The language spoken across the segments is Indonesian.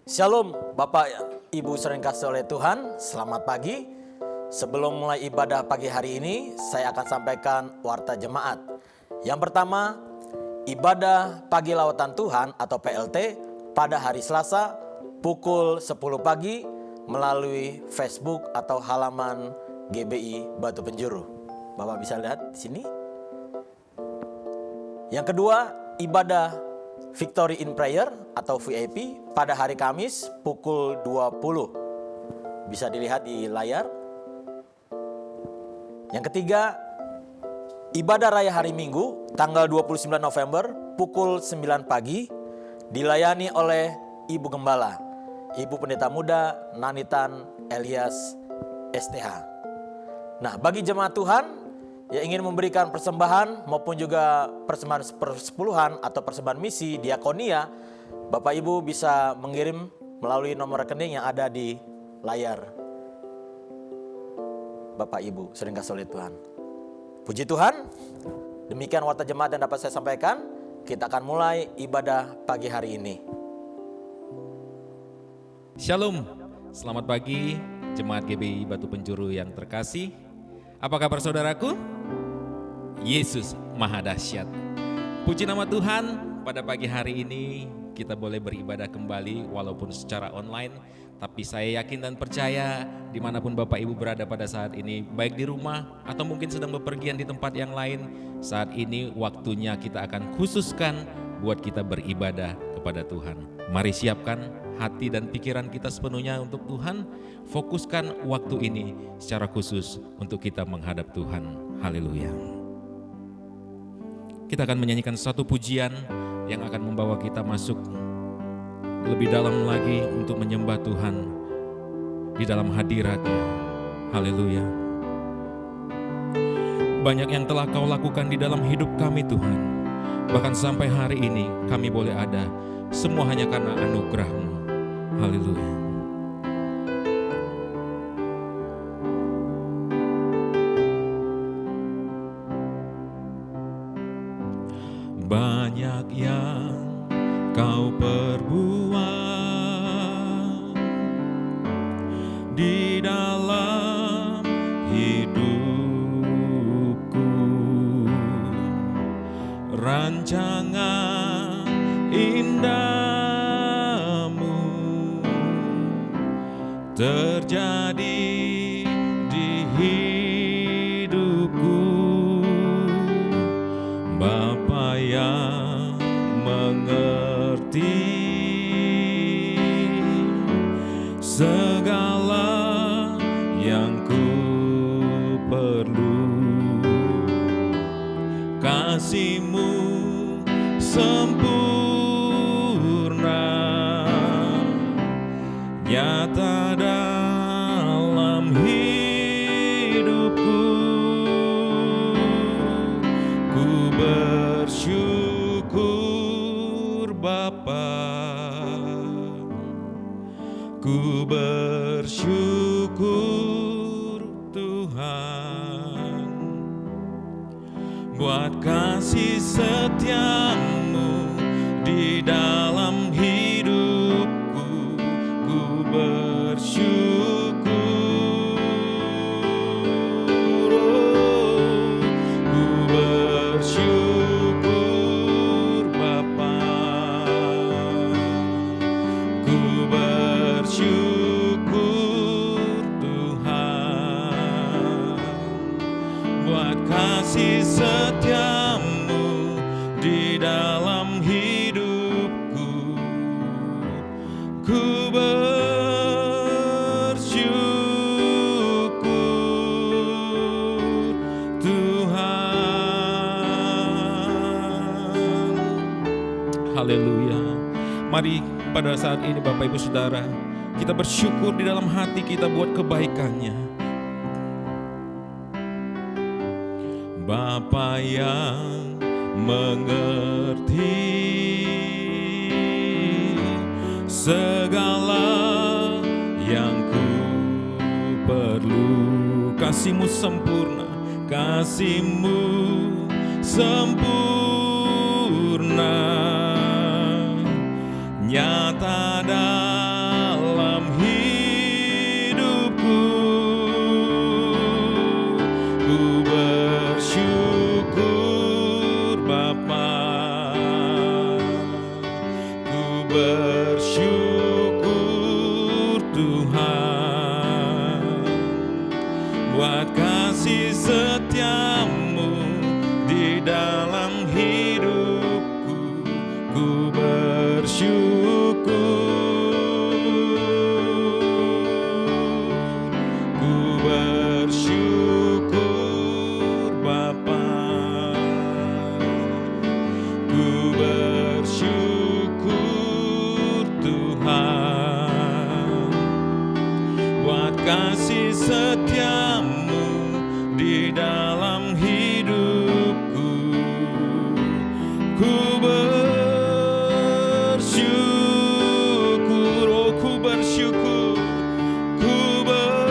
Shalom Bapak Ibu sering kasih oleh Tuhan, selamat pagi. Sebelum mulai ibadah pagi hari ini, saya akan sampaikan warta jemaat. Yang pertama, ibadah pagi lawatan Tuhan atau PLT pada hari Selasa pukul 10 pagi melalui Facebook atau halaman GBI Batu Penjuru. Bapak bisa lihat di sini. Yang kedua, ibadah Victory in Prayer atau VIP pada hari Kamis pukul 20. Bisa dilihat di layar. Yang ketiga, ibadah raya hari Minggu tanggal 29 November pukul 9 pagi dilayani oleh Ibu Gembala, Ibu Pendeta Muda Nanitan Elias STH. Nah, bagi jemaat Tuhan yang ingin memberikan persembahan maupun juga persembahan persepuluhan atau persembahan misi diakonia, Bapak Ibu bisa mengirim melalui nomor rekening yang ada di layar. Bapak Ibu sering kasih oleh Tuhan. Puji Tuhan, demikian warta jemaat yang dapat saya sampaikan. Kita akan mulai ibadah pagi hari ini. Shalom, selamat pagi jemaat GBI Batu Penjuru yang terkasih. Apa kabar saudaraku? Yesus Maha Dahsyat. Puji nama Tuhan, pada pagi hari ini kita boleh beribadah kembali walaupun secara online. Tapi saya yakin dan percaya dimanapun Bapak Ibu berada pada saat ini, baik di rumah atau mungkin sedang bepergian di tempat yang lain, saat ini waktunya kita akan khususkan buat kita beribadah kepada Tuhan. Mari siapkan hati dan pikiran kita sepenuhnya untuk Tuhan. Fokuskan waktu ini secara khusus untuk kita menghadap Tuhan. Haleluya. Kita akan menyanyikan satu pujian yang akan membawa kita masuk lebih dalam lagi untuk menyembah Tuhan di dalam hadirat-Nya. Haleluya. Banyak yang telah Kau lakukan di dalam hidup kami Tuhan. Bahkan sampai hari ini kami boleh ada, semua hanya karena anugerah-Mu. Haleluya. Banyak yang Kau perbuat di dalam hidupku, rancangan indah-Mu terjadi di hidupku. Bapa yang mengerti segala yang ku perlu, kasih-Mu sempurna nyata dalam hidupku. Ku bersyukur Bapa, ku bersyukur Tuhan, buat kasih setia-Mu di dalam hidupku. Ku bersyukur, ku bersyukur Bapa, ku bersyukur Tuhan, buat kasih setia-Mu di dalam hidupku. Ku bersyukur Tuhan. Haleluya. Mari pada saat ini Bapak Ibu Saudara, kita bersyukur di dalam hati kita buat kebaikan-Nya. Bapa yang mengerti segala yang ku perlu, kasih-Mu sempurna, kasih-Mu sempurna nyata dan kasih setiamu di dalam hidupku. Ku bersyukur, oh ku bersyukur, ku bersyukur,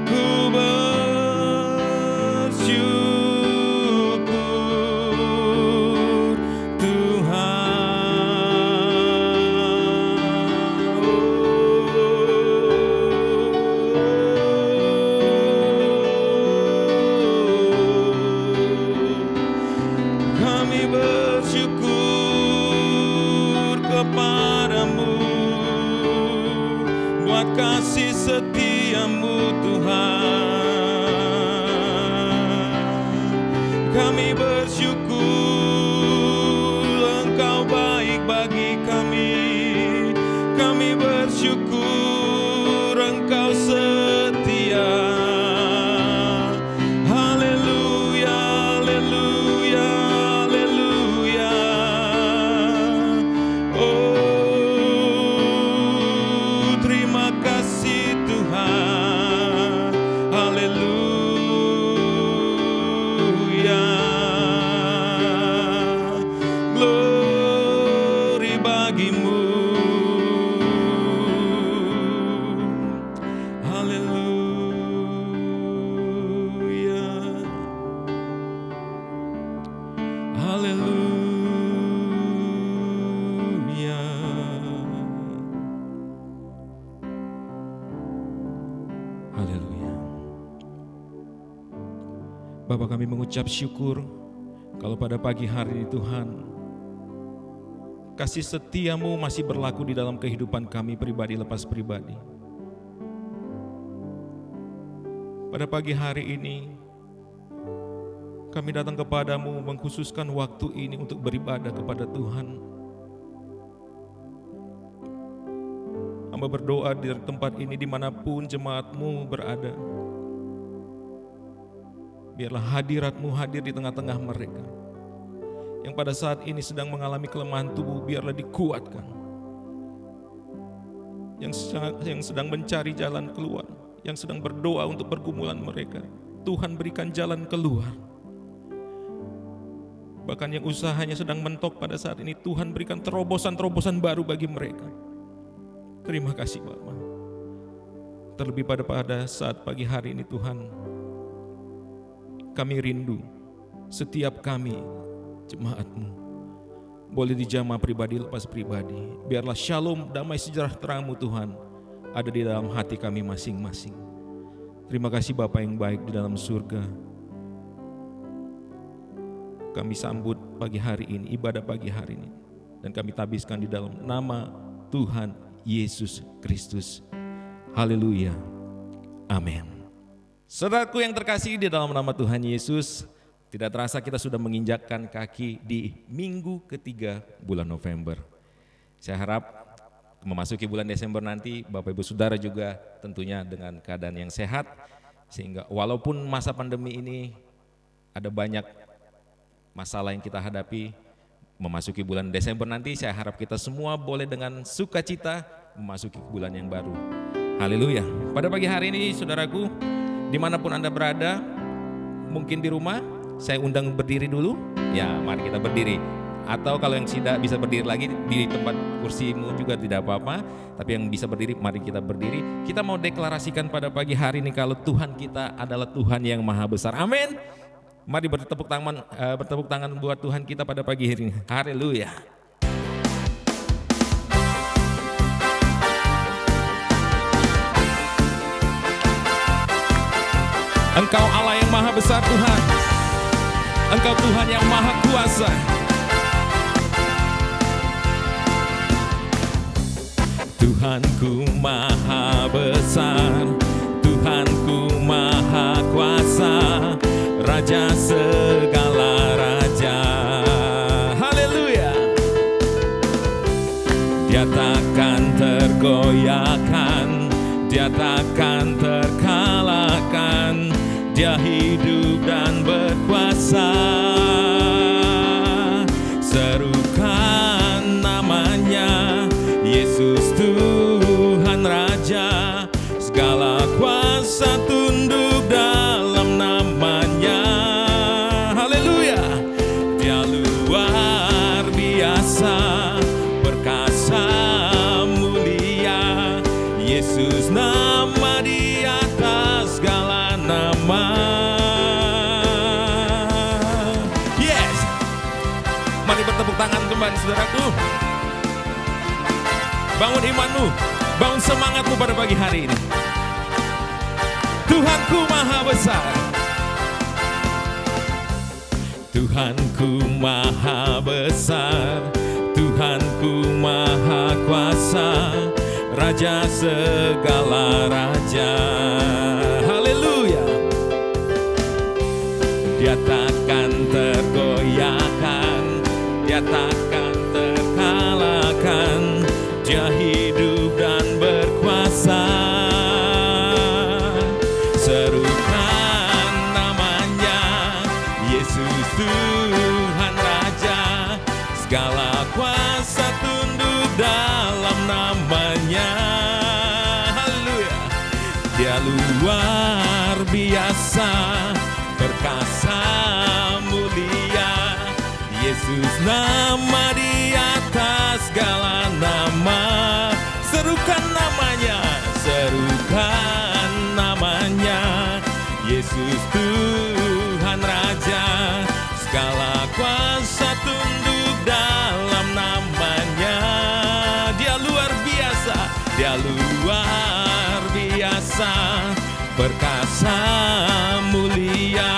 ku bersyukur Tuhan. Kami bersyukur kepadamu buat kasih setiamu Tuhan. Kami bersyukur Engkau baik bagi kami. Kami bersyukur Engkau setia. Haleluya, haleluya, haleluya. Oh, terima kasih Tuhan. Haleluya. Glory bagimu. Haleluya. Haleluya. Haleluya. Bapa, kami mengucap syukur kalau pada pagi hari ini Tuhan, kasih setiamu masih berlaku di dalam kehidupan kami pribadi lepas pribadi. Pada pagi hari ini kami datang kepadamu mengkhususkan waktu ini untuk beribadah kepada Tuhan. Hamba berdoa di tempat ini dimanapun jemaatmu berada. Biarlah hadiratmu hadir di tengah-tengah mereka. Yang pada saat ini sedang mengalami kelemahan tubuh, biarlah dikuatkan. Yang sedang mencari jalan keluar, yang sedang berdoa untuk pergumulan mereka, Tuhan berikan jalan keluar. Bahkan yang usahanya sedang mentok pada saat ini, Tuhan berikan terobosan-terobosan baru bagi mereka. Terima kasih Bapa. Terlebih pada saat pagi hari ini Tuhan, kami rindu setiap kami jemaat-mu boleh dijamah pribadi lepas pribadi. Biarlah shalom, damai sejahtera-Mu Tuhan ada di dalam hati kami masing-masing. Terima kasih Bapa yang baik di dalam surga. Kami sambut pagi hari ini, ibadah pagi hari ini, dan kami tabiskan di dalam nama Tuhan Yesus Kristus. Haleluya. Amin. Saudaraku yang terkasih di dalam nama Tuhan Yesus, tidak terasa kita sudah menginjakkan kaki di minggu ketiga bulan November. Saya harap memasuki bulan Desember nanti Bapak Ibu Saudara juga tentunya dengan keadaan yang sehat, sehingga walaupun masa pandemi ini ada banyak masalah yang kita hadapi, memasuki bulan Desember nanti saya harap kita semua boleh dengan sukacita memasuki bulan yang baru. Haleluya. Pada pagi hari ini saudaraku, dimanapun Anda berada, mungkin di rumah, saya undang berdiri dulu. Ya, mari kita berdiri. Atau kalau yang tidak bisa berdiri lagi di tempat kursimu juga tidak apa-apa. Tapi yang bisa berdiri, mari kita berdiri. Kita mau deklarasikan pada pagi hari ini kalau Tuhan kita adalah Tuhan yang maha besar. Amin. Mari bertepuk tangan buat Tuhan kita pada pagi hari ini. Haleluya. Engkau Allah yang maha besar Tuhan. Engkau Tuhan yang maha kuasa. Tuhanku maha besar, Tuhanku maha kuasa, Raja segala raja. Haleluya. Dia takkan tergoyahkan, dia takkan terkalahkan. Dia hidup dan berkuasa. Serukan namanya, biasa, perkasa, mulia. Yesus nama di atas segala nama. Yes. Mari bertepuk tangan kembali saudaraku. Bangun imanmu, bangun semangatmu pada pagi hari ini. Tuhanku maha besar, Tuhanku maha besar, Tuhanku maha kuasa, Raja segala raja. Haleluya. Dia takkan tergoyahkan, dia takkan terkalahkan, dia hidup dan berkuasa. Serukan namanya, Yesus Tuhan Raja, segala kuasa tunduk dalam namanya. Haleluya. Dia luar biasa, perkasa, mulia. Yesus nama di atas segala nama. Serukan namanya, serukan namanya, Yesus Tuhan Raja, segala kuasa tunduk dalam namanya. Dia luar biasa, dia luar biasa, perkasa, mulia.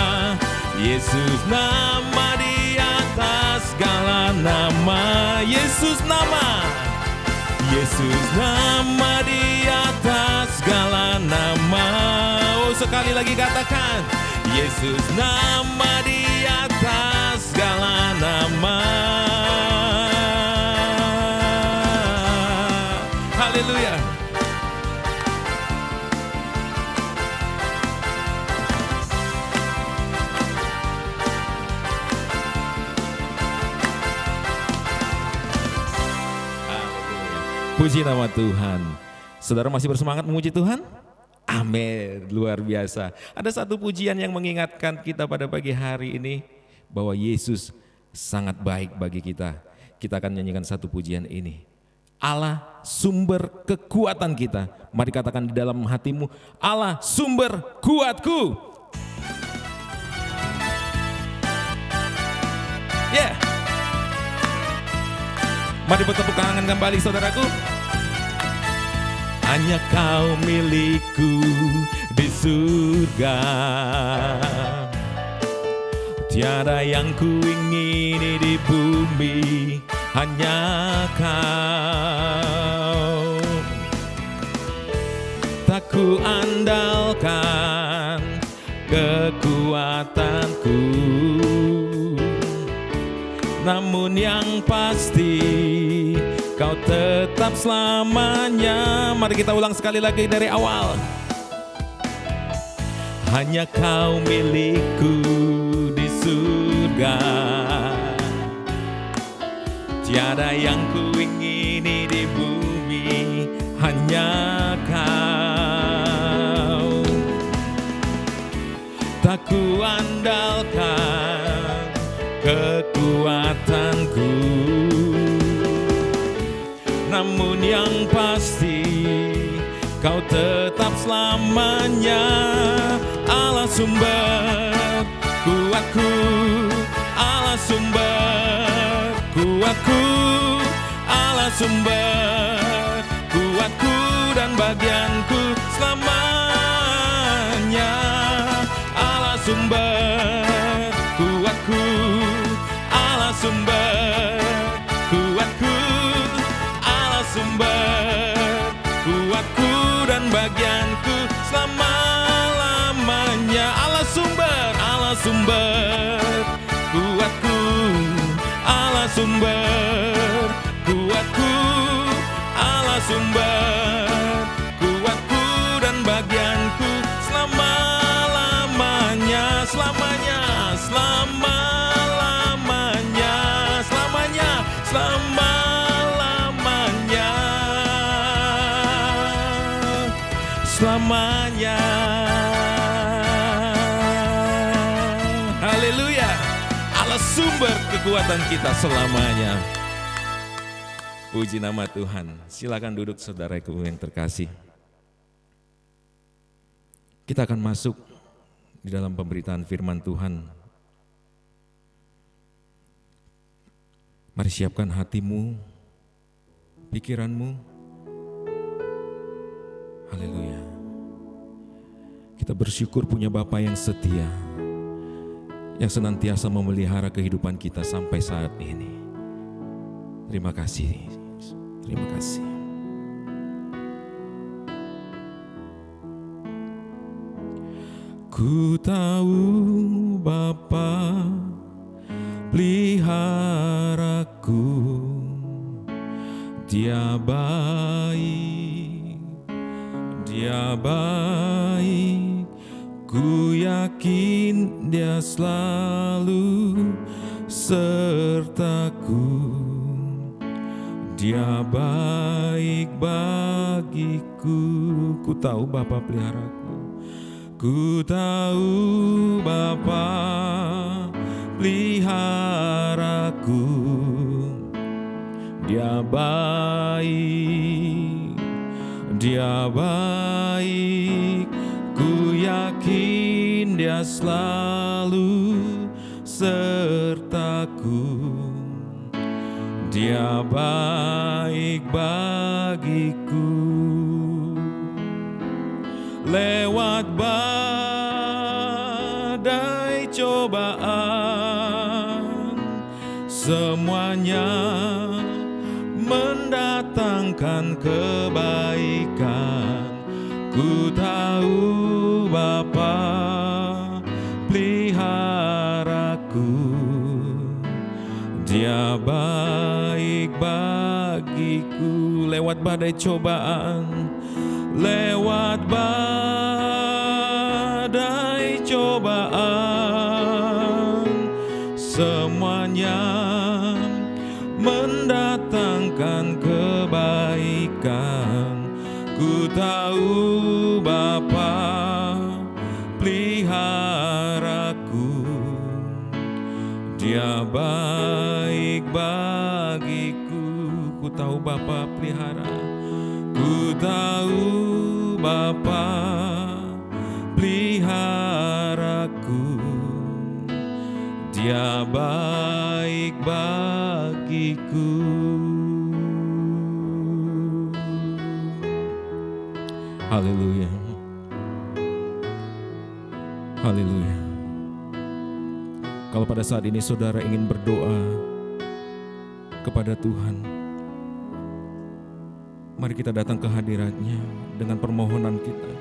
Yesus nama di atas segala nama. Yesus nama, Yesus nama di atas segala nama. Oh, sekali lagi katakan, Yesus nama di atas segala nama. Haleluya. Puji nama Tuhan. Saudara masih bersemangat memuji Tuhan? Amin, luar biasa. Ada satu pujian yang mengingatkan kita pada pagi hari ini bahwa Yesus sangat baik bagi kita. Kita akan nyanyikan satu pujian ini. Allah sumber kekuatan kita. Mari katakan di dalam hatimu, Allah sumber kuatku. Yeah. Mari bertepuk tangan kembali saudaraku. Hanya kau milikku di surga, tiada yang kuingini di bumi, hanya kau. Tak ku andalkan kekuatanku, namun yang pasti kau tetap selamanya. Mari kita ulang sekali lagi dari awal. Hanya kau milikku di surga, tiada yang kuingini di bumi, hanya kau. Tak ku andalkan kekuatanku, namun yang pasti kau tetap selamanya. Allah sumber kuatku, Allah sumber kuatku, Allah sumber kuatku dan bagianku selamanya. Allah sumber kuatku, Allah sumber kuatku, Allah sumber kuatku dan bagianku selama-lamanya. Allah sumber kuatku, Allah sumber kuatku, Allah sumber kuatku dan bagianku selama-lamanya, selamanya, selama-lamanya, selamanya, selama-lamanya, selamanya. Haleluya. Allah sumber kekuatan kita selamanya. Puji nama Tuhan. Silakan duduk saudaraku yang terkasih. Kita akan masuk di dalam pemberitaan firman Tuhan. Mari siapkan hatimu, pikiranmu. Haleluya. Kita bersyukur punya Bapa yang setia, yang senantiasa memelihara kehidupan kita sampai saat ini. Terima kasih. Terima kasih. Ku tahu Bapa peliharaku, Dia baik, Dia baik. Ku yakin Dia selalu sertaku. Dia baik bagiku. Ku tahu Bapa peliharaku. Ku tahu Bapa peliharaku. Dia baik, Dia baik. Ku yakin Dia selalu sertaku. Dia baik bagiku. Lewat badai cobaan, semuanya mendatangkan kebaikan. Ku tahu Bapa peliharaku. Dia baik bagiku. Lewat badai cobaan, lewat badai cobaan, semuanya mendatangkan kebaikan. Ku tahu Bapa peliharaku. Dia baik bagiku. Ku tahu Bapa pelihara. Ku tahu Bapa peliharaku. Dia baik bagiku. Haleluya. Haleluya. Kalau pada saat ini saudara ingin berdoa kepada Tuhan, mari kita datang ke hadirat-Nya dengan permohonan kita.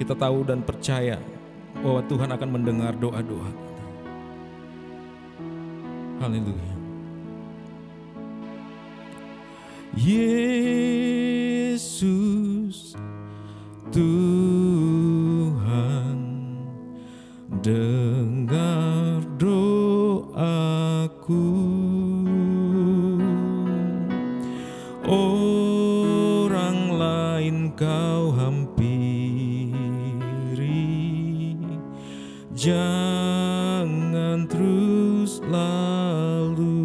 Kita tahu dan percaya bahwa Tuhan akan mendengar doa-doa kita. Haleluya. Yesus Tuhan, dengar doaku. Orang lain Kau hampiri, jangan terus lalu.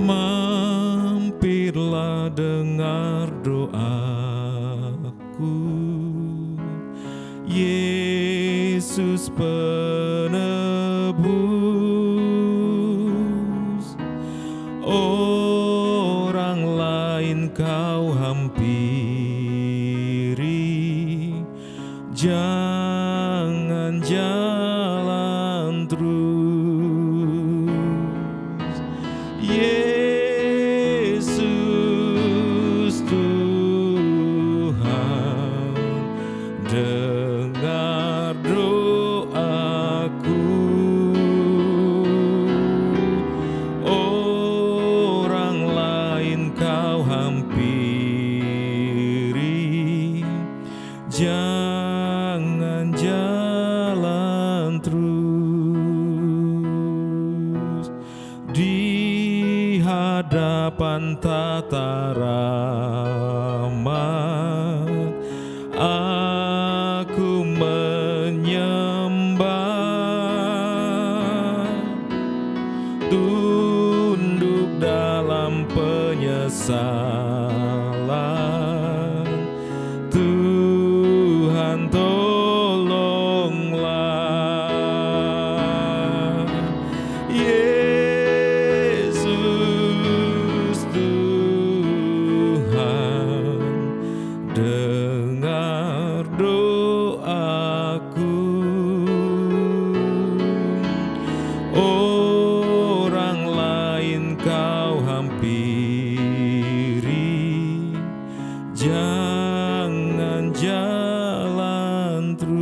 Mampirlah dengar doaku, Yesus penebus. Orang lain Kau hampiri, jangan jalan terus. Yesus Tuhan, dengar doaku. Orang lain Kau hampiri, jangan jalan terus. Di hadapan tata rahmat, aku menyembah salah. Tuhan tolonglah. Yesus Tuhan, dengar doaku. Orang lain kau hampiri, jangan jalan terus.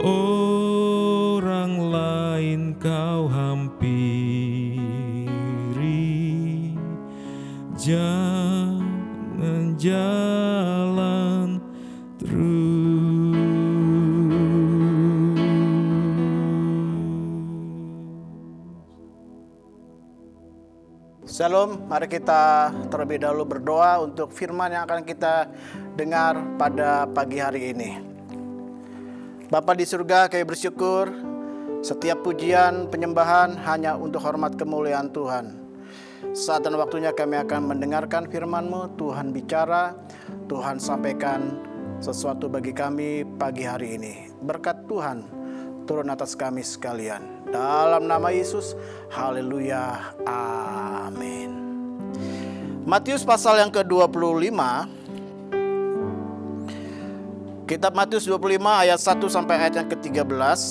Orang lain kau hampiri, jangan jalan terus. Shalom, mari kita terlebih dahulu berdoa untuk firman yang akan kita dengar pada pagi hari ini. Bapa di surga, kami bersyukur setiap pujian, penyembahan hanya untuk hormat kemuliaan Tuhan. Saat dan waktunya kami akan mendengarkan firman-Mu. Tuhan bicara, Tuhan sampaikan sesuatu bagi kami pagi hari ini. Berkat Tuhan turun atas kami sekalian. Dalam nama Yesus, haleluya, amin. Matius pasal yang ke-25. Kitab Matius 25 ayat 1 sampai ayat yang ke-13.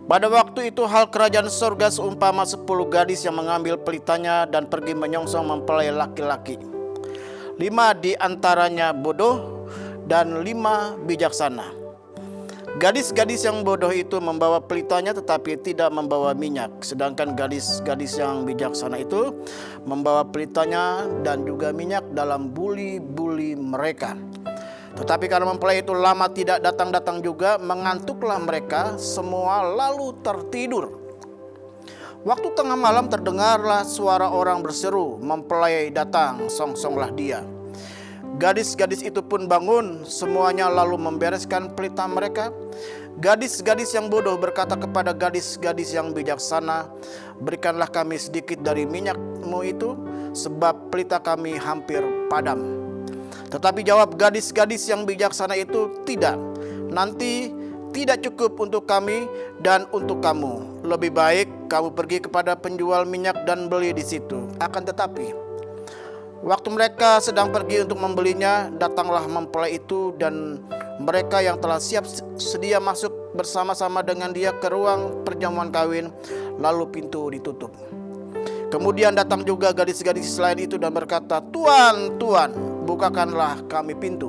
Pada waktu itu hal kerajaan surga seumpama 10 gadis yang mengambil pelitanya dan pergi menyongsong mempelai laki-laki. 5 di antaranya bodoh dan 5 bijaksana. Gadis-gadis yang bodoh itu membawa pelitanya tetapi tidak membawa minyak. Sedangkan gadis-gadis yang bijaksana itu membawa pelitanya dan juga minyak dalam buli-buli mereka. Tetapi karena mempelai itu lama tidak datang-datang juga, mengantuklah mereka semua lalu tertidur. Waktu tengah malam terdengarlah suara orang berseru, "Mempelai datang, songsonglah dia." Gadis-gadis itu pun bangun, semuanya lalu membereskan pelita mereka. Gadis-gadis yang bodoh berkata kepada gadis-gadis yang bijaksana, "Berikanlah kami sedikit dari minyakmu itu, sebab pelita kami hampir padam." Tetapi jawab gadis-gadis yang bijaksana itu, "Tidak, nanti tidak cukup untuk kami dan untuk kamu. Lebih baik kamu pergi kepada penjual minyak dan beli di situ." Akan tetapi waktu mereka sedang pergi untuk membelinya, datanglah mempelai itu dan mereka yang telah siap sedia masuk bersama-sama dengan dia ke ruang perjamuan kawin, lalu pintu ditutup. Kemudian datang juga gadis-gadis lain itu dan berkata, "Tuan, Tuan, bukakanlah kami pintu."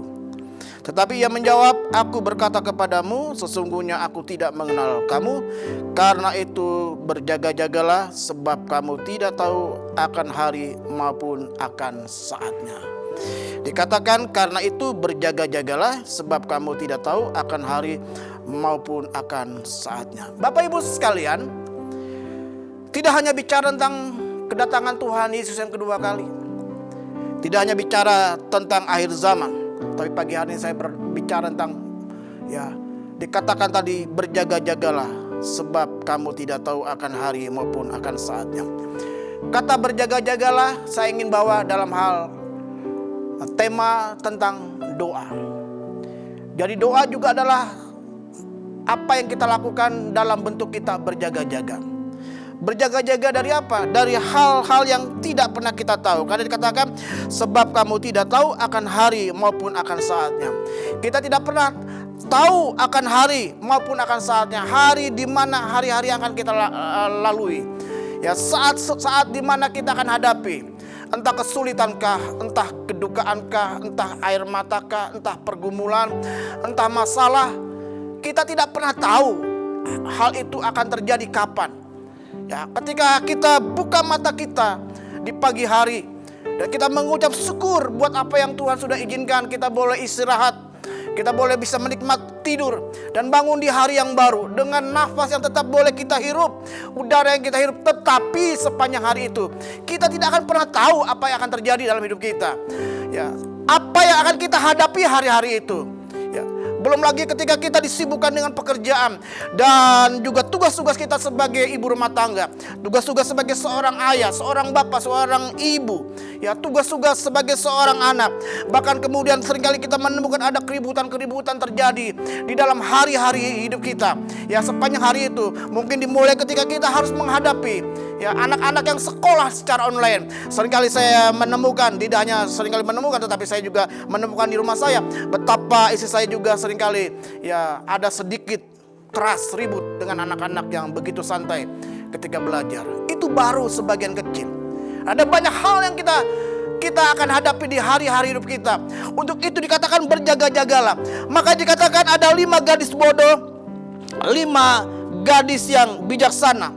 Tetapi ia menjawab, "Aku berkata kepadamu, sesungguhnya aku tidak mengenal kamu. Karena itu berjaga-jagalah, sebab kamu tidak tahu akan hari maupun akan saatnya." Dikatakan karena itu berjaga-jagalah, sebab kamu tidak tahu akan hari maupun akan saatnya. Bapak Ibu sekalian, tidak hanya bicara tentang kedatangan Tuhan Yesus yang kedua kali, tidak hanya bicara tentang akhir zaman, tapi pagi hari ini saya berbicara tentang, dikatakan tadi berjaga-jagalah, sebab kamu tidak tahu akan hari maupun akan saatnya. Kata berjaga-jagalah saya ingin bawa dalam hal tema tentang doa. Jadi doa juga adalah apa yang kita lakukan dalam bentuk kita berjaga-jaga. Berjaga-jaga dari apa? Dari hal-hal yang tidak pernah kita tahu. Karena dikatakan sebab kamu tidak tahu akan hari maupun akan saatnya. Kita tidak pernah tahu akan hari maupun akan saatnya. Hari di mana hari-hari akan kita lalui. Ya, saat di mana kita akan hadapi. Entah kesulitankah, entah kedukaankah, entah air matakah, entah pergumulan, entah masalah. Kita tidak pernah tahu hal itu akan terjadi kapan. Ya, ketika kita buka mata kita di pagi hari dan kita mengucap syukur buat apa yang Tuhan sudah izinkan, kita boleh istirahat, kita boleh bisa menikmati tidur dan bangun di hari yang baru dengan nafas yang tetap boleh kita hirup, udara yang kita hirup. Tetapi sepanjang hari itu kita tidak akan pernah tahu apa yang akan terjadi dalam hidup kita. Ya, apa yang akan kita hadapi hari-hari itu. Ya, Belum lagi ketika kita disibukkan dengan pekerjaan dan juga tugas-tugas kita sebagai ibu rumah tangga, tugas-tugas sebagai seorang ayah, seorang bapak, seorang ibu, ya, tugas-tugas sebagai seorang anak. Bahkan kemudian seringkali kita menemukan ada keributan-keributan terjadi di dalam hari-hari hidup kita. Ya, sepanjang hari itu mungkin dimulai ketika kita harus menghadapi ya anak-anak yang sekolah secara online. Seringkali saya menemukan, tidak hanya seringkali menemukan, tetapi saya juga menemukan di rumah saya betapa istri saya juga seringkali ya ada sedikit keras ribut dengan anak-anak yang begitu santai ketika belajar. Itu baru sebagian kecil. Ada banyak hal yang kita akan hadapi di hari-hari hidup kita. Untuk itu dikatakan berjaga-jagalah. Maka dikatakan ada 5 gadis bodoh, 5 gadis yang bijaksana.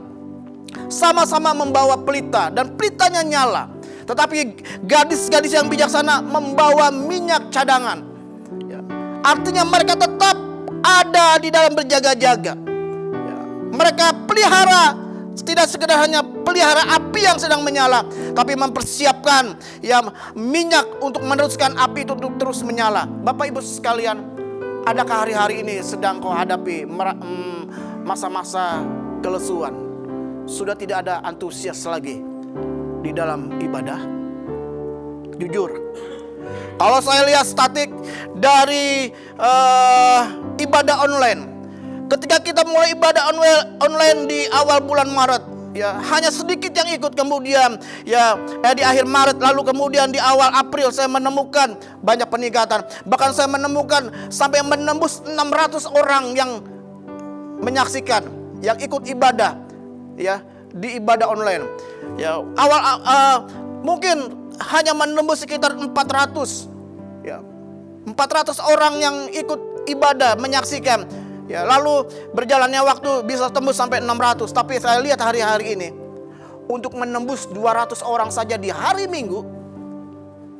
Sama-sama membawa pelita dan pelitanya nyala. Tetapi gadis-gadis yang bijaksana membawa minyak cadangan. Artinya mereka tetap ada di dalam berjaga-jaga. Mereka pelihara, tidak sekedar hanya pelihara api yang sedang menyala, tapi mempersiapkan ya minyak untuk meneruskan api itu untuk terus menyala. Bapak Ibu sekalian, adakah hari-hari ini sedang kau hadapi masa-masa kelesuan? Sudah tidak ada antusias lagi di dalam ibadah? Jujur, kalau saya lihat statik dari ibadah online, ketika kita mulai ibadah online di awal bulan Maret, ya hanya sedikit yang ikut. Kemudian di akhir Maret, lalu kemudian di awal April saya menemukan banyak peningkatan. Bahkan saya menemukan sampai menembus 600 orang yang menyaksikan, yang ikut ibadah ya di ibadah online. Ya mungkin hanya menembus sekitar 400 ya, 400 orang yang ikut ibadah menyaksikan. Ya, lalu berjalannya waktu bisa tembus sampai 600. Tapi saya lihat hari-hari ini untuk menembus 200 orang saja di hari Minggu,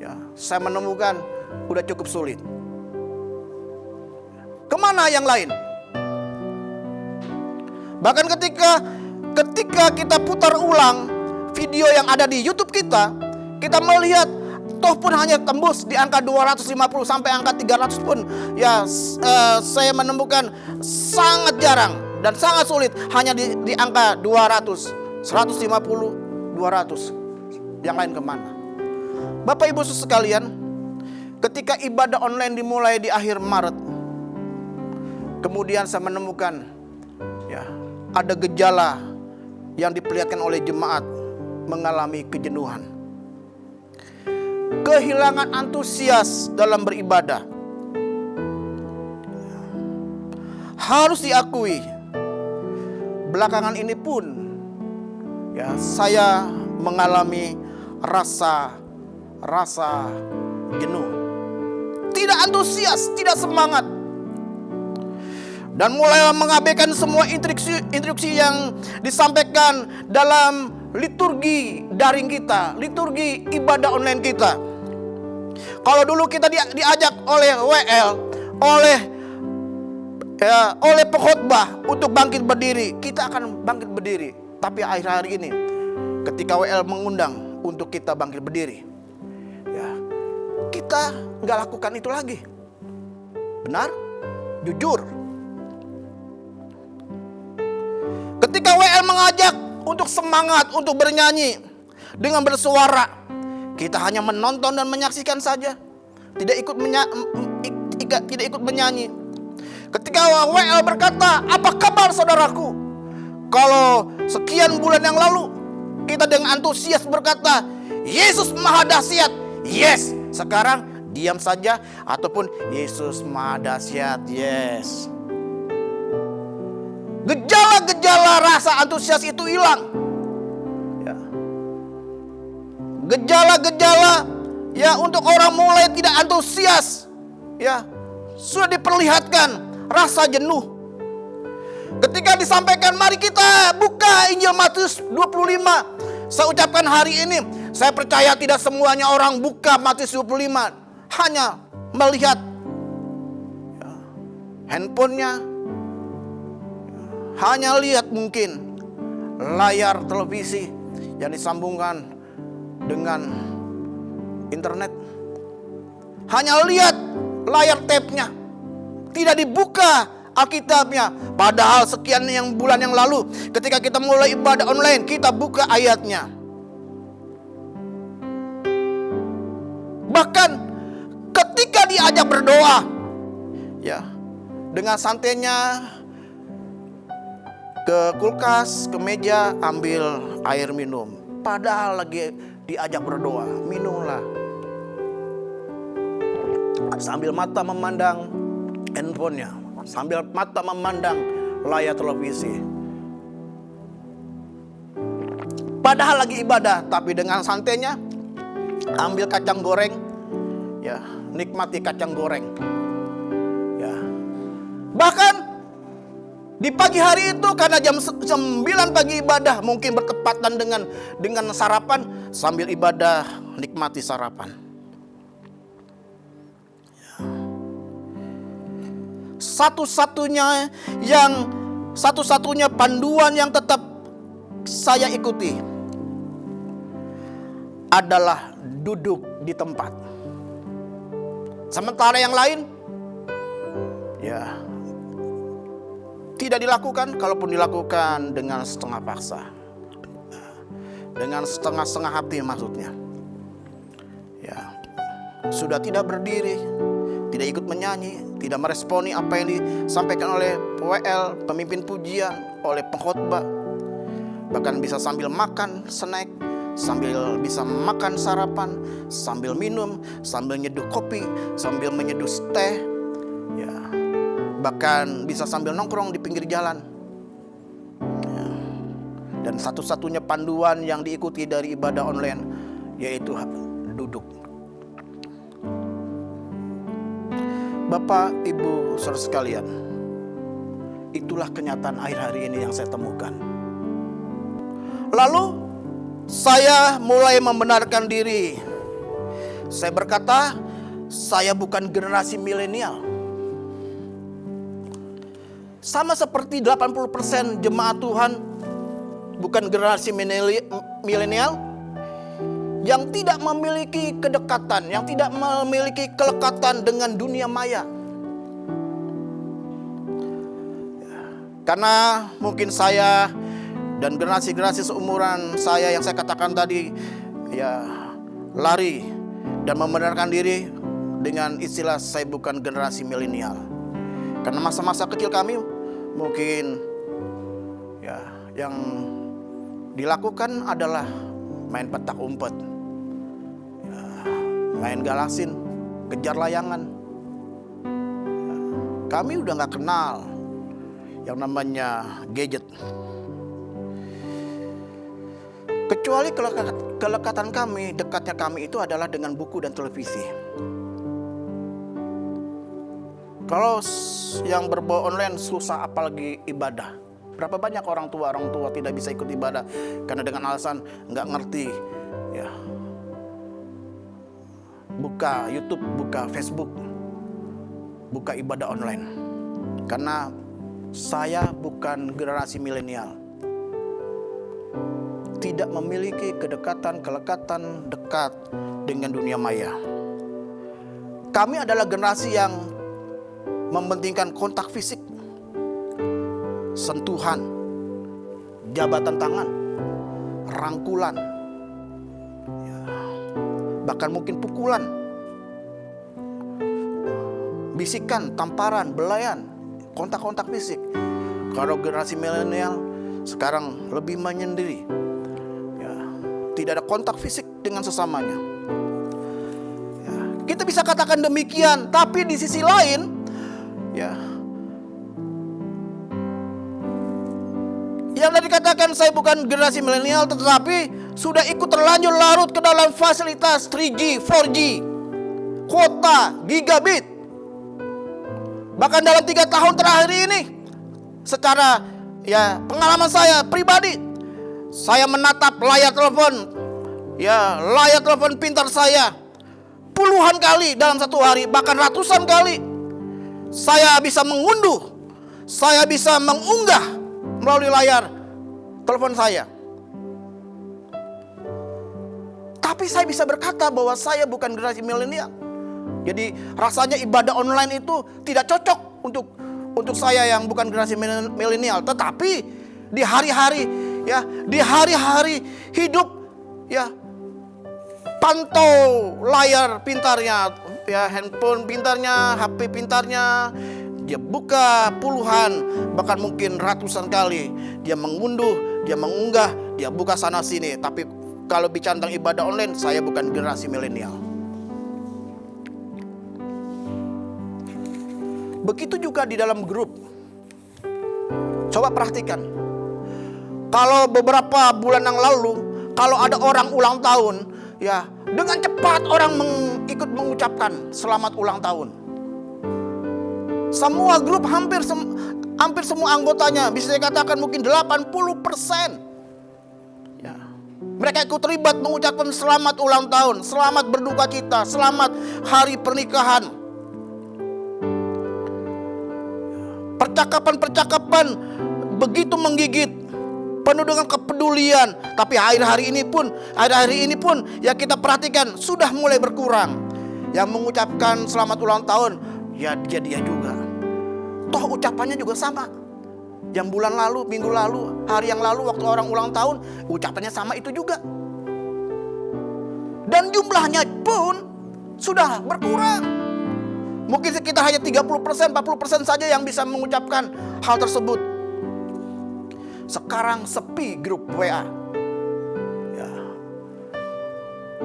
ya, saya menemukan udah cukup sulit. Kemana yang lain? Bahkan ketika kita putar ulang video yang ada di YouTube kita melihat toh pun hanya tembus di angka 250 sampai angka 300 pun ya saya menemukan sangat jarang dan sangat sulit hanya di angka 200, 150, 200. Yang lain kemana? Bapak Ibu sekalian, ketika ibadah online dimulai di akhir Maret, kemudian saya menemukan ya ada gejala yang diperlihatkan oleh jemaat mengalami kejenuhan, kehilangan antusias dalam beribadah. Harus diakui, belakangan ini pun ya saya mengalami rasa jenuh, tidak antusias, tidak semangat, dan mulai mengabaikan semua instruksi yang disampaikan dalam liturgi daring kita, liturgi ibadah online kita. Kalau dulu kita diajak oleh WL, oleh pengkhotbah untuk bangkit berdiri, kita akan bangkit berdiri. Tapi akhir-akhir ini, ketika WL mengundang untuk kita bangkit berdiri, ya kita nggak lakukan itu lagi. Benar? Jujur. Ketika WL mengajak untuk semangat, untuk bernyanyi dengan bersuara, kita hanya menonton dan menyaksikan saja, tidak ikut menyanyi. Ketika WL berkata, apa kabar saudaraku? Kalau sekian bulan yang lalu kita dengan antusias berkata, Yesus Maha Dahsyat. Yes. Sekarang diam saja ataupun Yesus Maha Dahsyat. Yes. Gejala-gejala rasa antusias itu hilang. Ya. Gejala-gejala ya untuk orang mulai tidak antusias, ya sudah diperlihatkan rasa jenuh. Ketika disampaikan, mari kita buka Injil Matius 25. Saya ucapkan hari ini, saya percaya tidak semuanya orang buka Matius 25, hanya melihat ya, handphonenya, hanya lihat mungkin layar televisi yang disambungkan dengan internet, hanya lihat layar tape-nya, tidak dibuka Alkitabnya. Padahal sekian yang bulan yang lalu ketika kita mulai ibadah online, kita buka ayatnya. Bahkan ketika diajak berdoa, ya, dengan santainya ke kulkas, ke meja, ambil air minum. Padahal lagi diajak berdoa, minumlah. Sambil mata memandang handphonenya, sambil mata memandang layar televisi. Padahal lagi ibadah, tapi dengan santainya ambil kacang goreng, ya, nikmati kacang goreng. Ya. Bahkan di pagi hari itu karena jam 9 pagi ibadah, mungkin bertepatan dengan sarapan, sambil ibadah nikmati sarapan. Satu-satunya panduan yang tetap saya ikuti adalah duduk di tempat. Sementara yang lain, ya, tidak dilakukan. Kalaupun dilakukan dengan setengah paksa, dengan setengah-setengah hati maksudnya. Ya, sudah tidak berdiri, tidak ikut menyanyi, tidak meresponi apa yang disampaikan oleh PWL, pemimpin pujian, oleh pengkhotbah. Bahkan bisa sambil makan snack, sambil bisa makan sarapan, sambil minum, sambil nyeduh kopi, sambil menyeduh teh, ya, bahkan bisa sambil nongkrong di pinggir jalan. Ya. Dan satu-satunya panduan yang diikuti dari ibadah online yaitu duduk. Bapak, Ibu, saudara sekalian, itulah kenyataan akhir hari ini yang saya temukan. Lalu saya mulai membenarkan diri. Saya berkata, saya bukan generasi milenial. Sama seperti 80% jemaat Tuhan bukan generasi milenial yang tidak memiliki kedekatan, yang tidak memiliki kelekatan dengan dunia maya. Karena mungkin saya dan generasi-generasi seumuran saya yang saya katakan tadi, ya, lari dan membenarkan diri dengan istilah saya bukan generasi milenial. Karena masa-masa kecil kami mungkin, ya, yang dilakukan adalah main petak umpet, ya, main galasin, kejar layangan. Ya, kami udah gak kenal yang namanya gadget. Kecuali kelekatan kami, dekatnya kami itu adalah dengan buku dan televisi. Kalau yang berbau online susah, apalagi ibadah. Berapa banyak orang tua tidak bisa ikut ibadah karena dengan alasan nggak ngerti, ya, buka YouTube, buka Facebook, buka ibadah online. Karena saya bukan generasi milenial, tidak memiliki kedekatan, kelekatan dekat dengan dunia maya. Kami adalah generasi yang mementingkan kontak fisik, sentuhan, jabatan tangan, rangkulan, ya, bahkan mungkin pukulan, bisikan, tamparan, belayan, kontak-kontak fisik. Kalau generasi milenial sekarang lebih menyendiri, ya, tidak ada kontak fisik dengan sesamanya. Ya, kita bisa katakan demikian, tapi di sisi lain, ya, yang tadi katakan saya bukan generasi milenial, tetapi sudah ikut terlanjur larut ke dalam fasilitas 3G, 4G, kuota, gigabit. Bahkan dalam 3 tahun terakhir ini, secara, ya, pengalaman saya pribadi, saya menatap layar telepon, ya, layar telepon pintar saya puluhan kali dalam satu hari, bahkan ratusan kali. Saya bisa mengunduh, saya bisa mengunggah melalui layar telepon saya. Tapi saya bisa berkata bahwa saya bukan generasi milenial. Jadi rasanya ibadah online itu tidak cocok untuk saya yang bukan generasi milenial, tetapi di hari-hari ya, di hari-hari hidup ya, pantau layar pintarnya ya, handphone pintarnya, HP pintarnya, dia buka puluhan bahkan mungkin ratusan kali, dia mengunduh, dia mengunggah, dia buka sana sini. Tapi kalau bicara tentang ibadah online, saya bukan generasi milenial. Begitu juga di dalam grup. Coba perhatikan. Kalau beberapa bulan yang lalu, kalau ada orang ulang tahun, ya dengan cepat orang ikut mengucapkan selamat ulang tahun. Semua grup hampir semua anggotanya, bisa saya katakan mungkin 80%. Ya. Mereka ikut terlibat mengucapkan selamat ulang tahun, selamat berduka cita, selamat hari pernikahan. Percakapan-percakapan begitu menggigit, penuh dengan kepedulian. Tapi akhir-hari ini pun ya kita perhatikan sudah mulai berkurang. Yang mengucapkan selamat ulang tahun ya dia juga. Toh ucapannya juga sama. Yang bulan lalu, minggu lalu, hari yang lalu waktu orang ulang tahun, ucapannya sama itu juga. Dan jumlahnya pun sudah berkurang. Mungkin sekitar hanya 30%, 40% saja yang bisa mengucapkan hal tersebut. Sekarang sepi grup WA. Ya.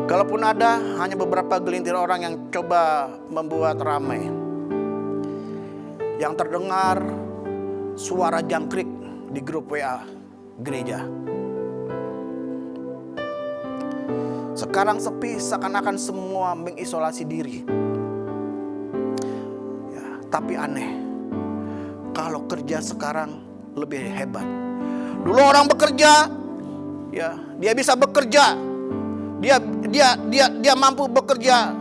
Kalaupun ada, hanya beberapa gelintir orang yang coba membuat ramai. Yang terdengar suara jangkrik di grup WA gereja. Sekarang sepi, seakan-akan semua mengisolasi diri. Tapi aneh, kalau kerja sekarang lebih hebat. Dulu orang bekerja, ya dia bisa bekerja, dia mampu bekerja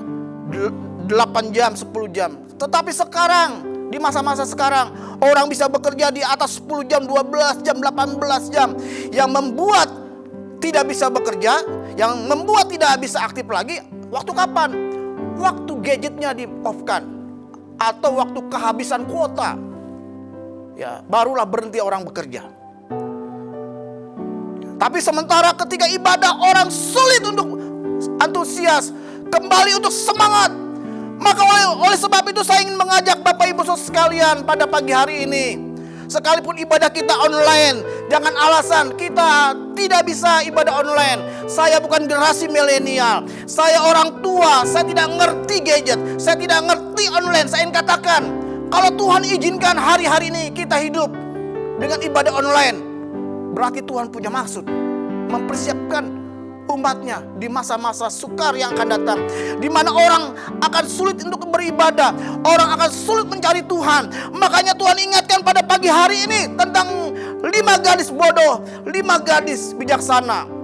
8 jam, 10 jam. Tetapi sekarang, di masa-masa sekarang, orang bisa bekerja di atas 10 jam, 12 jam, 18 jam. Yang membuat tidak bisa bekerja, yang membuat tidak bisa aktif lagi, waktu kapan? Waktu gadgetnya di-off-kan. Atau waktu kehabisan kuota, ya barulah berhenti orang bekerja. Tapi sementara ketika ibadah orang sulit untuk antusias, kembali untuk semangat. Maka oleh sebab itu saya ingin mengajak Bapak Ibu Saudara sekalian pada pagi hari ini, sekalipun ibadah kita online, jangan alasan kita tidak bisa ibadah online. Saya bukan generasi milenial, saya orang tua, saya tidak ngerti gadget, saya tidak ngerti online. Saya ingin katakan, kalau Tuhan izinkan hari-hari ini kita hidup dengan ibadah online, berarti Tuhan punya maksud mempersiapkan umatnya di masa-masa sukar yang akan datang, di mana orang akan sulit untuk beribadah, orang akan sulit mencari Tuhan. Makanya Tuhan ingatkan pada pagi hari ini tentang 5 gadis bodoh, 5 gadis bijaksana.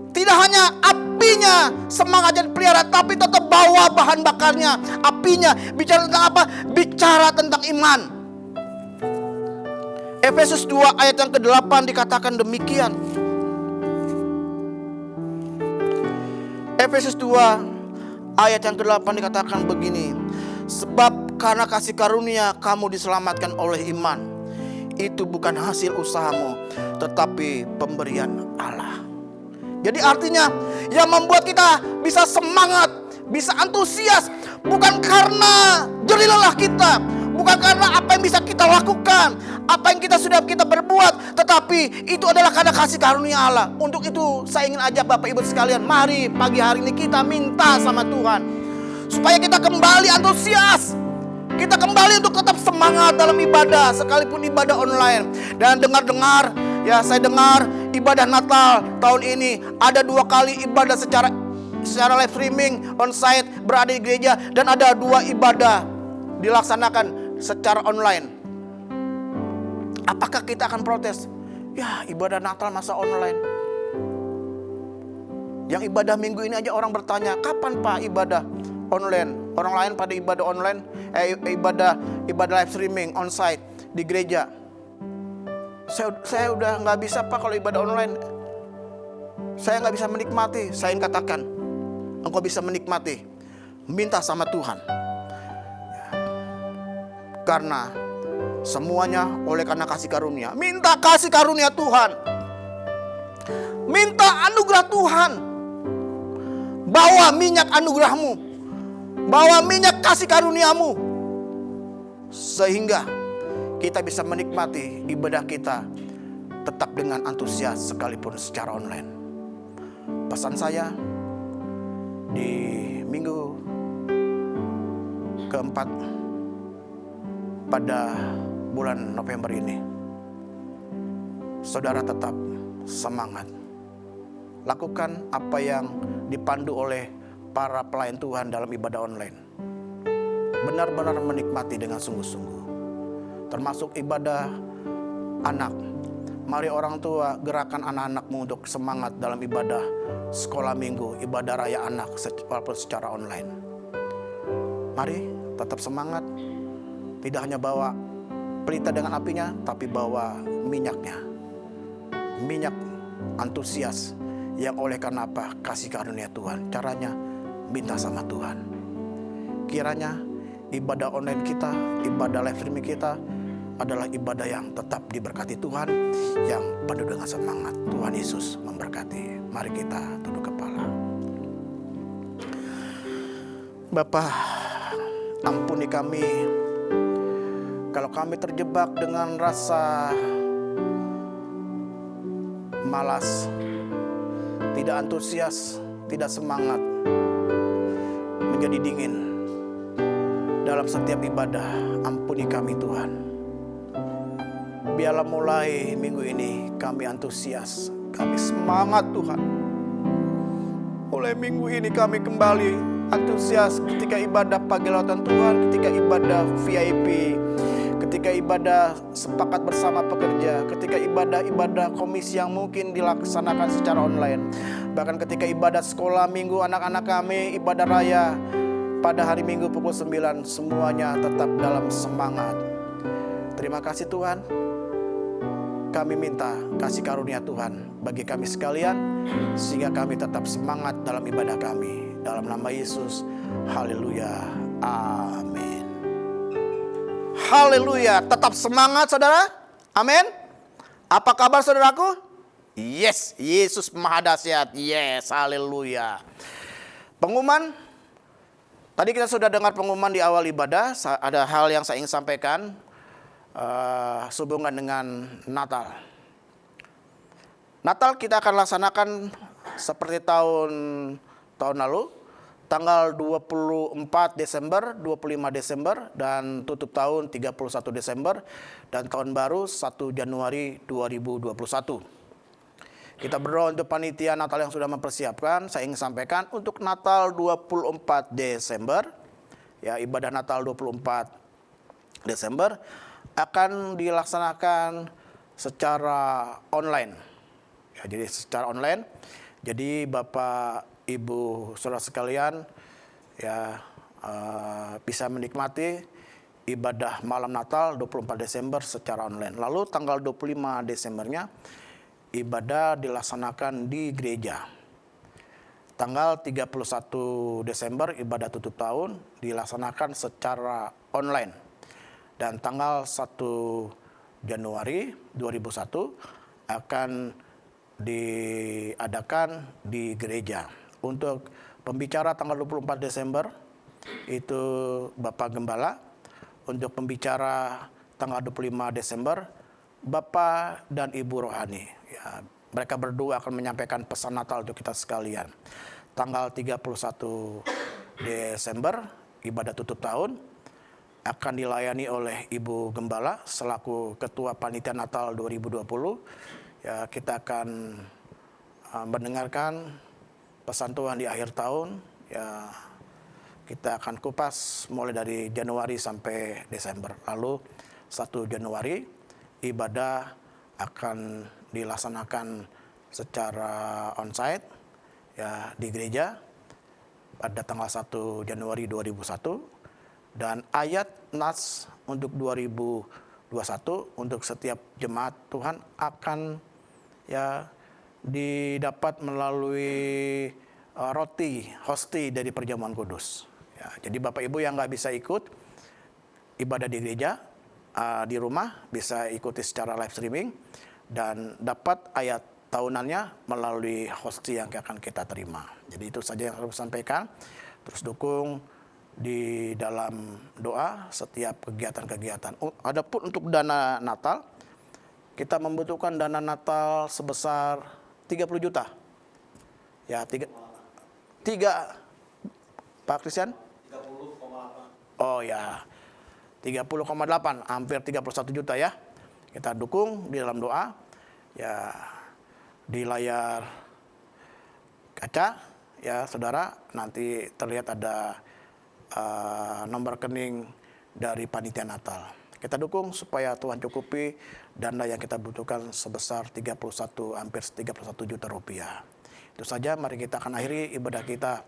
Tidak hanya apinya semangatnya dipelihara, tapi tetap bawa bahan bakarnya. Apinya bicara tentang apa? Bicara tentang iman. Efesus 2 ayat yang ke-8 dikatakan demikian. Efesus 2 ayat yang ke-8 dikatakan begini. Sebab karena kasih karunia kamu diselamatkan oleh iman. Itu bukan hasil usahamu, tetapi pemberian Allah. Jadi artinya yang membuat kita bisa semangat, bisa antusias, bukan karena jerih lelah kita, bukan karena apa yang bisa kita lakukan, apa yang sudah kita berbuat, tetapi itu adalah karena kasih karunia Allah. Untuk itu saya ingin ajak Bapak Ibu sekalian, mari pagi hari ini kita minta sama Tuhan supaya kita kembali antusias, kita kembali untuk tetap semangat dalam ibadah, sekalipun ibadah online. Dan dengar-dengar, ya saya dengar ibadah Natal tahun ini ada 2 kali ibadah secara live streaming onsite berada di gereja, dan ada 2 ibadah dilaksanakan secara online. Apakah kita akan protes? Ya ibadah Natal masa online. Yang ibadah minggu ini aja orang bertanya, kapan Pak ibadah online? Orang lain pada ibadah online, ibadah live streaming onsite di gereja. Saya udah nggak bisa Pak kalau ibadah online. Saya nggak bisa menikmati. Saya ingin katakan, engkau bisa menikmati. Minta sama Tuhan. Karena semuanya oleh karena kasih karunia. Minta kasih karunia Tuhan. Minta anugerah Tuhan. Bawa minyak anugerahmu. Bawa minyak kasih karuniamu. Sehingga kita bisa menikmati ibadah kita tetap dengan antusias sekalipun secara online. Pesan saya di minggu keempat pada bulan November ini, saudara tetap semangat. Lakukan apa yang dipandu oleh para pelayan Tuhan dalam ibadah online. Benar-benar menikmati dengan sungguh-sungguh. Termasuk ibadah anak. Mari orang tua gerakan anak-anakmu untuk semangat dalam ibadah sekolah minggu, ibadah raya anak walaupun secara online. Mari tetap semangat. Tidak hanya bawa pelita dengan apinya, tapi bawa minyaknya. Minyak antusias yang oleh karena apa? Kasih karunia Tuhan. Caranya minta sama Tuhan. Kiranya ibadah online kita, ibadah live streaming kita adalah ibadah yang tetap diberkati Tuhan, yang penuh dengan semangat. Tuhan Yesus memberkati. Mari kita tunduk kepala. Bapa, ampuni kami kalau kami terjebak dengan rasa malas, tidak antusias, tidak semangat, menjadi dingin dalam setiap ibadah. Ampuni kami Tuhan. Biarlah mulai minggu ini kami antusias, kami semangat Tuhan. Mulai minggu ini kami kembali antusias ketika ibadah pagi lautan Tuhan, ketika ibadah VIP, ketika ibadah sepakat bersama pekerja, ketika ibadah-ibadah komisi yang mungkin dilaksanakan secara online, bahkan ketika ibadah sekolah minggu anak-anak kami, ibadah raya pada hari Minggu pukul 9, semuanya tetap dalam semangat. Terima kasih Tuhan. Kami minta kasih karunia Tuhan bagi kami sekalian, sehingga kami tetap semangat dalam ibadah kami. Dalam nama Yesus, haleluya, amin. Haleluya, tetap semangat saudara, amin. Apa kabar saudaraku? Yes, Yesus Maha Dahsyat, yes, haleluya. Pengumuman, tadi kita sudah dengar pengumuman di awal ibadah. Ada hal yang saya ingin sampaikan sehubungan dengan Natal. Natal kita akan laksanakan seperti tahun lalu, tanggal 24 Desember, 25 Desember, dan tutup tahun 31 Desember, dan tahun baru 1 Januari 2021. Kita berdoa untuk panitia Natal yang sudah mempersiapkan. Saya ingin sampaikan untuk Natal 24 Desember, ya, ibadah Natal 24 Desember akan dilaksanakan secara online. Ya, jadi secara online. Jadi Bapak, Ibu, saudara sekalian, ya bisa menikmati ibadah malam Natal 24 Desember secara online. Lalu tanggal 25 Desembernya ibadah dilaksanakan di gereja. Tanggal 31 Desember ibadah tutup tahun dilaksanakan secara online. Dan tanggal 1 Januari 2001 akan diadakan di gereja. Untuk pembicara tanggal 24 Desember itu Bapak Gembala. Untuk pembicara tanggal 25 Desember Bapak dan Ibu Rohani. Ya, mereka berdua akan menyampaikan pesan Natal untuk kita sekalian. Tanggal 31 Desember ibadah tutup tahun akan dilayani oleh Ibu Gembala selaku Ketua Panitia Natal 2020. Ya, kita akan mendengarkan pesan Tuhan di akhir tahun. Ya, kita akan kupas mulai dari Januari sampai Desember. Lalu 1 Januari ibadah akan dilaksanakan secara onsite, ya, di gereja pada tanggal 1 Januari 2001. Dan ayat Nas untuk 2021 untuk setiap jemaat Tuhan akan, ya, didapat melalui roti hosti dari perjamuan kudus. Ya, jadi Bapak Ibu yang nggak bisa ikut ibadah di gereja, di rumah bisa ikuti secara live streaming dan dapat ayat tahunannya melalui hosting yang akan kita terima. Jadi itu saja yang harus saya sampaikan. Terus dukung di dalam doa setiap kegiatan-kegiatan. Adapun untuk dana Natal, kita membutuhkan dana Natal sebesar 30 juta. Ya, tiga Pak Christian? 30,8. Oh ya, 30,8, hampir 31 juta ya. Kita dukung di dalam doa. Ya, di layar kaca ya saudara nanti terlihat ada nomor rekening dari panitia Natal. Kita dukung supaya Tuhan cukupi dana yang kita butuhkan sebesar hampir 31 juta rupiah. Itu saja, mari kita akan akhiri ibadah kita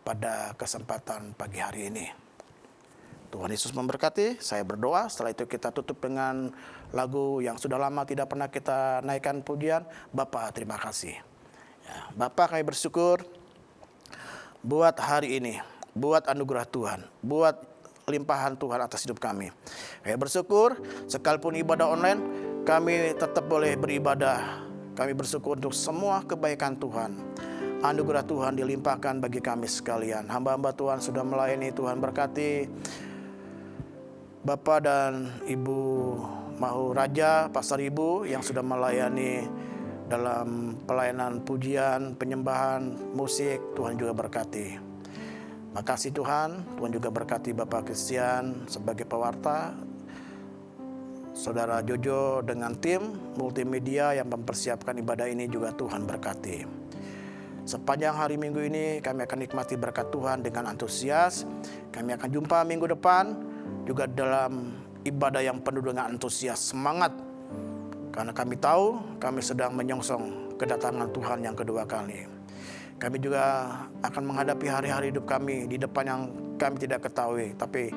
pada kesempatan pagi hari ini. Tuhan Yesus memberkati. Saya berdoa, setelah itu kita tutup dengan lagu yang sudah lama tidak pernah kita naikkan pujian. Bapa, terima kasih. Ya, Bapa, kami bersyukur buat hari ini, buat anugerah Tuhan, buat limpahan Tuhan atas hidup kami. Kami bersyukur sekalipun ibadah online, kami tetap boleh beribadah. Kami bersyukur untuk semua kebaikan Tuhan. Anugerah Tuhan dilimpahkan bagi kami sekalian. Hamba-hamba Tuhan sudah melayani, Tuhan berkati Bapak dan Ibu Mahu Raja, Pastor Ibu yang sudah melayani dalam pelayanan pujian, penyembahan, musik. Tuhan juga berkati. Makasih Tuhan, Tuhan juga berkati Bapak Christian sebagai pewarta, Saudara Jojo dengan tim multimedia yang mempersiapkan ibadah ini juga Tuhan berkati. Sepanjang hari Minggu ini kami akan nikmati berkat Tuhan dengan antusias. Kami akan jumpa minggu depan juga dalam ibadah yang penuh dengan antusias, semangat. Karena kami tahu kami sedang menyongsong kedatangan Tuhan yang kedua kali. Kami juga akan menghadapi hari-hari hidup kami di depan yang kami tidak ketahui. Tapi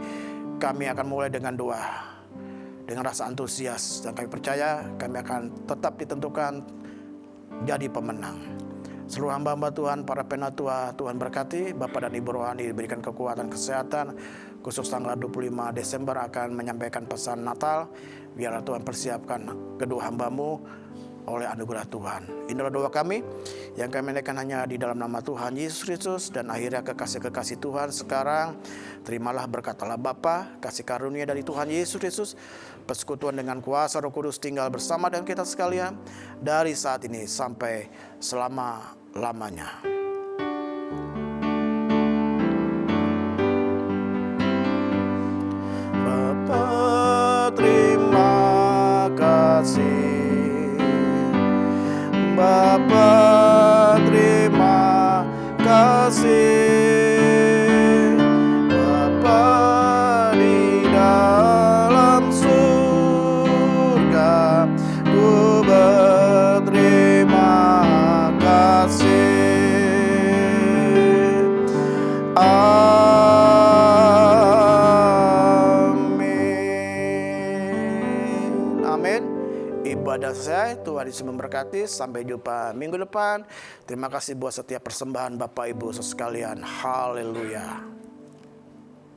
kami akan mulai dengan doa, dengan rasa antusias. Dan kami percaya kami akan tetap ditentukan jadi pemenang. Seluruh hamba-hamba Tuhan, para penatua, Tuhan berkati. Bapak dan Ibu rohani diberikan kekuatan kesehatan. Khusus tanggal 25 Desember akan menyampaikan pesan Natal. Biarlah Tuhan persiapkan kedua hambamu oleh anugerah Tuhan. Inilah doa kami yang kami naikkan hanya di dalam nama Tuhan Yesus Kristus. Dan akhirnya kekasih-kekasih Tuhan sekarang, terimalah berkat Allah Bapa, kasih karunia dari Tuhan Yesus Kristus, persekutuan dengan kuasa Roh Kudus tinggal bersama dengan kita sekalian dari saat ini sampai selama-lamanya. Bapa, terima kasih. Bapa, terima kasih. Bapa di dalam surga, ku berterima kasih. Amin. Amin. Ibadah saya, Tuhan Yesus memberkati. Sampai jumpa minggu depan. Terima kasih buat setiap persembahan Bapak Ibu sekalian. Haleluya.